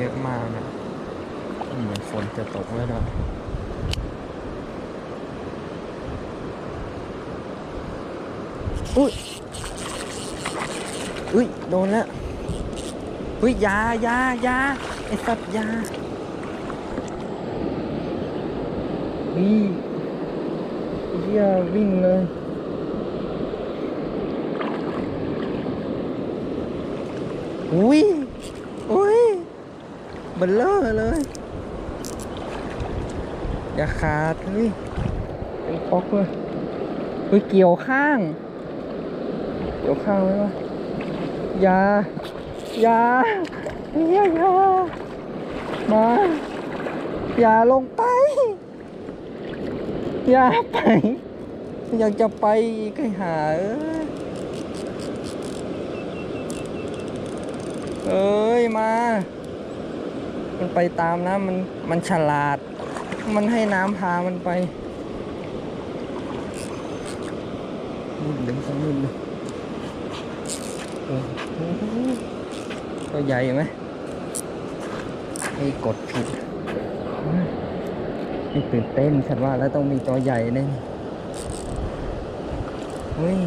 เยอะมากนะเหมือนฝนจะตกแล้วนะอุ้ยอุ้ยโดนแล้วอุ้ยยายาไอสัตว์ยาวิ่งเฮียวิ่งเลยอุ้ยอุ้ยเบลเลอร์เลยอย่าขาดเฮ้ยเป็นป๊อกเลยเฮ้ยเกี่ยวข้างไหมวะอย่าอย่ามาอย่าลงไปอย่าไปอยากจะไปใกล้หาเอ้ยมามันไปตามน้ำมันฉลาดมันให้น้ำพามันไปนิดเดียวสักนิดเลยตัวใหญ่ไหมไม่กดผิดนี่ตื่นเต้นฉันว่าแล้วต้องมีตัวใหญ่แน่เฮ้ย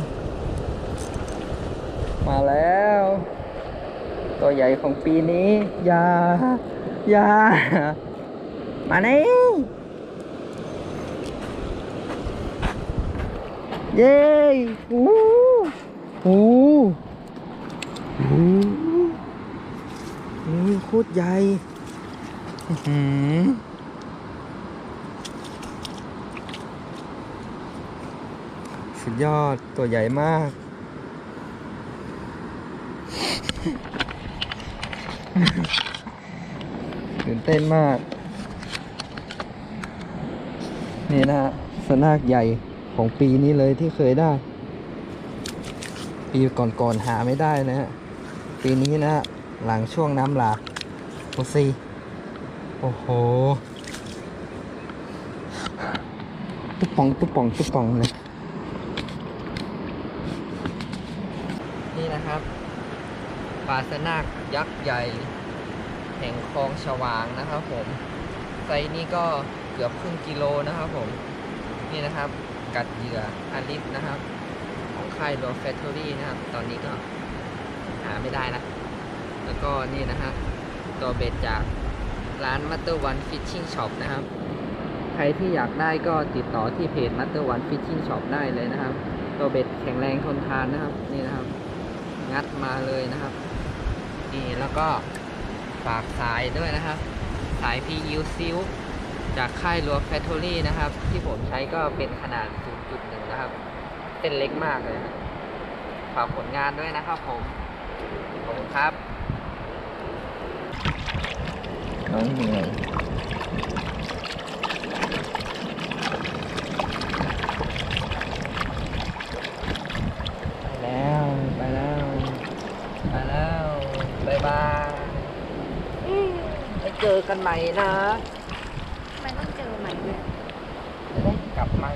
มาแล้วตัวใหญ่ของปีนี้อย่ามานี่เย้โอ้โคตรใหญ่สุดยอดตัวใหญ่มากตื่นเต้นมากนี่นะฮะสนากใหญ่ของปีนี้เลยที่เคยได้ปีก่อนๆหาไม่ได้นะฮะปีนี้นะฮะหลังช่วงน้ำหลากโอซีโอ้โหตุ๊บป่องเลยนี่นะครับปลาสนากยักษ์ใหญ่แห่งคลองฉวางนะครับผมไซส์นี้ก็เกือบครึ่งกิโลนะครับผมนี่นะครับกัดเหยื่ออาลิฟนะครับของค่ายโรแฟคทอรี่นะครับตอนนี้ก็หาไม่ได้ละแล้วก็นี่นะฮะตัวเบ็ดจากร้าน Master One Fishing Shop นะครับใครที่อยากได้ก็ติดต่อที่เพจ Master One Fishing Shop ได้เลยนะครับตัวเบ็ดแข็งแรงทนทานนะครับนี่นะครับงัดมาเลยนะครับนี่แล้วก็ฝากสายด้วยนะครับสาย PU Silk จากค่ายรัวแฟคทอรี่นะครับที่ผมใช้ก็เป็นขนาด 0.1 นะครับเป็นเล็กมากเลยฝากผลงานด้วยนะครับผมขอบคุณครับน้องเหนื่อยไปแล้วบ๊ายบายไปเจอกันใหม่นะทำไมต้องเจอใหม่ด้วย จะได้กลับมา